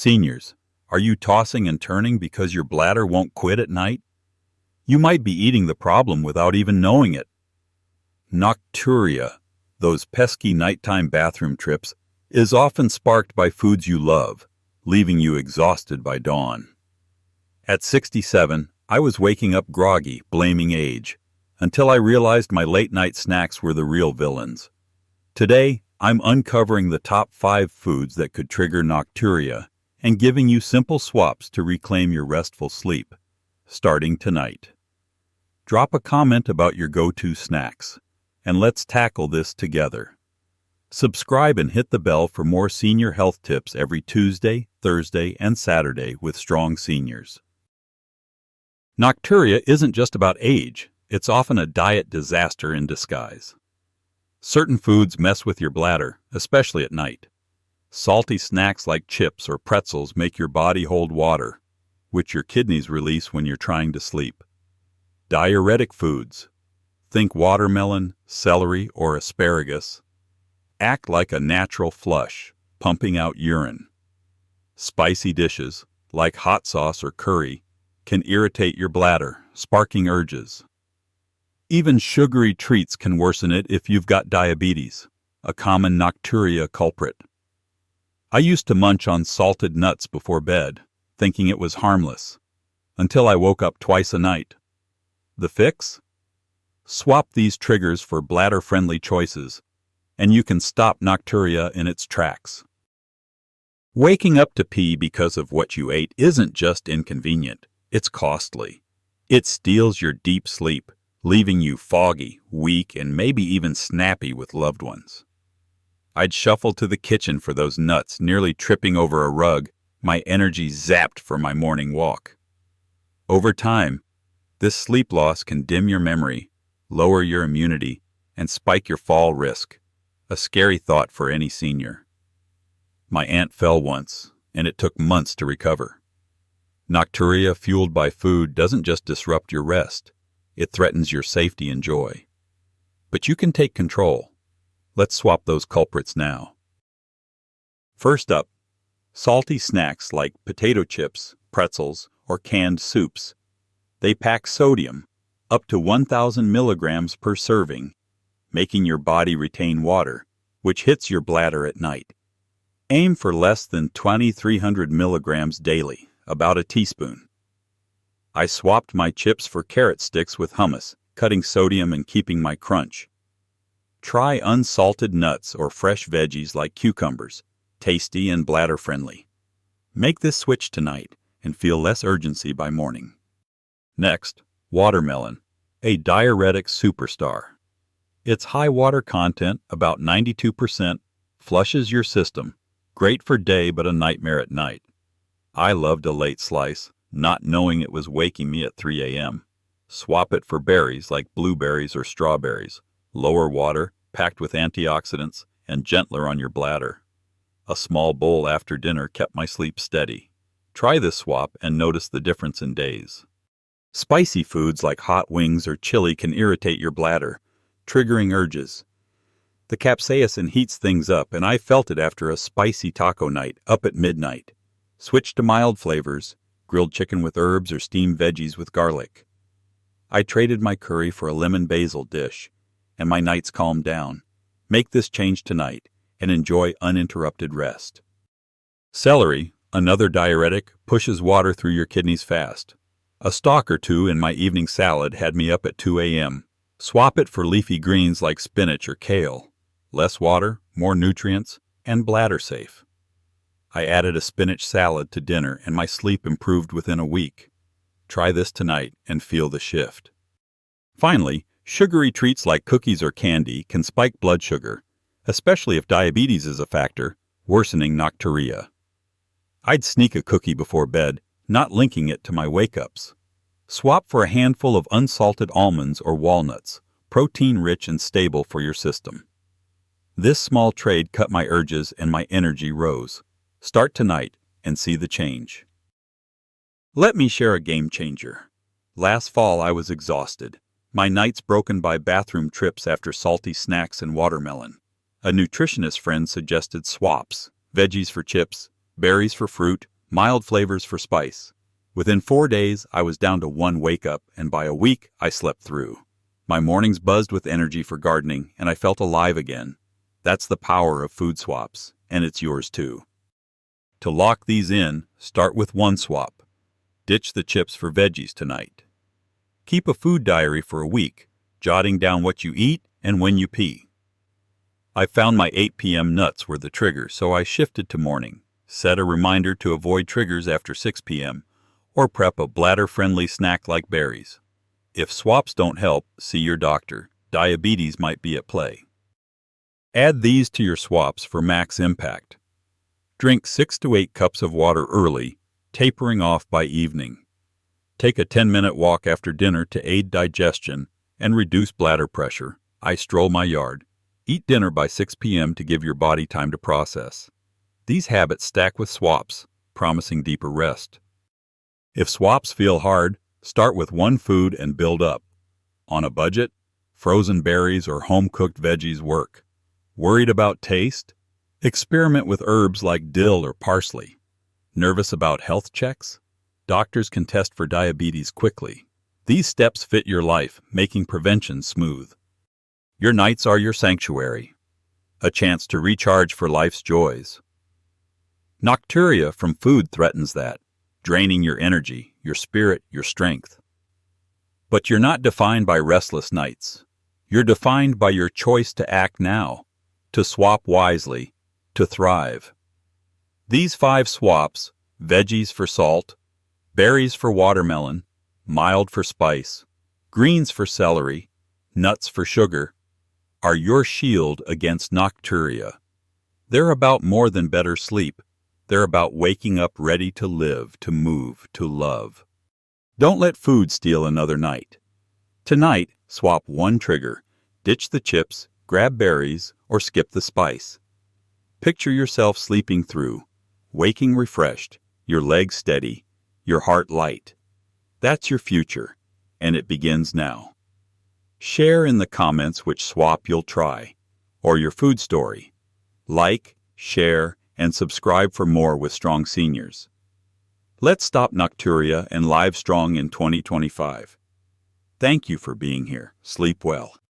Seniors, are you tossing and turning because your bladder won't quit at night? You might be eating the problem without even knowing it. Nocturia, those pesky nighttime bathroom trips, is often sparked by foods you love, leaving you exhausted by dawn. At 67, I was waking up groggy, blaming age, until I realized my late-night snacks were the real villains. Today, I'm uncovering the top 5 foods that could trigger nocturia and giving you simple swaps to reclaim your restful sleep, starting tonight. Drop a comment about your go-to snacks, and let's tackle this together. Subscribe and hit the bell for more senior health tips every Tuesday, Thursday, and Saturday with Strong Seniors. Nocturia isn't just about age, it's often a diet disaster in disguise. Certain foods mess with your bladder, especially at night. Salty snacks like chips or pretzels make your body hold water, which your kidneys release when you're trying to sleep. Diuretic foods, think watermelon, celery, or asparagus, act like a natural flush, pumping out urine. Spicy dishes, like hot sauce or curry, can irritate your bladder, sparking urges. Even sugary treats can worsen it if you've got diabetes, a common nocturia culprit. I used to munch on salted nuts before bed, thinking it was harmless, until I woke up twice a night. The fix? Swap these triggers for bladder-friendly choices, and you can stop nocturia in its tracks. Waking up to pee because of what you ate isn't just inconvenient, it's costly. It steals your deep sleep, leaving you foggy, weak, and maybe even snappy with loved ones. I'd shuffle to the kitchen for those nuts, nearly tripping over a rug, my energy zapped for my morning walk. Over time, this sleep loss can dim your memory, lower your immunity, and spike your fall risk, a scary thought for any senior. My aunt fell once, and it took months to recover. Nocturia fueled by food doesn't just disrupt your rest, it threatens your safety and joy. But you can take control. Let's swap those culprits now. First up, salty snacks like potato chips, pretzels, or canned soups. They pack sodium, up to 1,000 milligrams per serving, making your body retain water, which hits your bladder at night. Aim for less than 2,300 milligrams daily, about a teaspoon. I swapped my chips for carrot sticks with hummus, cutting sodium and keeping my crunch. Try unsalted nuts or fresh veggies like cucumbers, tasty and bladder-friendly. Make this switch tonight and feel less urgency by morning. Next, watermelon, a diuretic superstar. Its high water content, about 92%, flushes your system, great for day but a nightmare at night. I loved a late slice, not knowing it was waking me at 3 a.m. Swap it for berries like blueberries or strawberries, lower water, packed with antioxidants, and gentler on your bladder. A small bowl after dinner kept my sleep steady. Try this swap and notice the difference in days. Spicy foods like hot wings or chili can irritate your bladder, triggering urges. The capsaicin heats things up, and I felt it after a spicy taco night up at midnight. Switch to mild flavors, grilled chicken with herbs or steamed veggies with garlic. I traded my curry for a lemon basil dish, and my nights calmed down. Make this change tonight and enjoy uninterrupted rest. Celery, another diuretic, pushes water through your kidneys fast. A stalk or two in my evening salad had me up at 2 a.m. Swap it for leafy greens like spinach or kale. Less water, more nutrients, and bladder safe. I added a spinach salad to dinner and my sleep improved within a week. Try this tonight and feel the shift. Finally, sugary treats like cookies or candy can spike blood sugar, especially if diabetes is a factor, worsening nocturia. I'd sneak a cookie before bed, not linking it to my wake-ups. Swap for a handful of unsalted almonds or walnuts, protein-rich and stable for your system. This small trade cut my urges and my energy rose. Start tonight and see the change. Let me share a game changer. Last fall I was exhausted. My nights broken by bathroom trips after salty snacks and watermelon. A nutritionist friend suggested swaps, veggies for chips, berries for fruit, mild flavors for spice. Within 4 days, I was down to 1 wake-up, and by a week, I slept through. My mornings buzzed with energy for gardening, and I felt alive again. That's the power of food swaps, and it's yours too. To lock these in, start with one swap. Ditch the chips for veggies tonight. Keep a food diary for a week, jotting down what you eat and when you pee. I found my 8 p.m. nuts were the trigger, so I shifted to morning. Set a reminder to avoid triggers after 6 p.m., or prep a bladder-friendly snack like berries. If swaps don't help, see your doctor. Diabetes might be at play. Add these to your swaps for max impact. Drink 6 to 8 cups of water early, tapering off by evening. Take a 10-minute walk after dinner to aid digestion and reduce bladder pressure. I stroll my yard. Eat dinner by 6 p.m. to give your body time to process. These habits stack with swaps, promising deeper rest. If swaps feel hard, start with one food and build up. On a budget, frozen berries or home-cooked veggies work. Worried about taste? Experiment with herbs like dill or parsley. Nervous about health checks? Doctors can test for diabetes quickly. These steps fit your life, making prevention smooth. Your nights are your sanctuary, a chance to recharge for life's joys. Nocturia from food threatens that, draining your energy, your spirit, your strength. But you're not defined by restless nights. You're defined by your choice to act now, to swap wisely, to thrive. These 5 swaps, veggies for salt, berries for watermelon, mild for spice, greens for celery, nuts for sugar, are your shield against nocturia. They're about more than better sleep. They're about waking up ready to live, to move, to love. Don't let food steal another night. Tonight, swap one trigger. Ditch the chips, grab berries, or skip the spice. Picture yourself sleeping through, waking refreshed, your legs steady, your heart light. That's your future, and it begins now. Share in the comments which swap you'll try, or your food story. Like, share, and subscribe for more with Strong Seniors. Let's stop nocturia and live strong in 2025. Thank you for being here. Sleep well.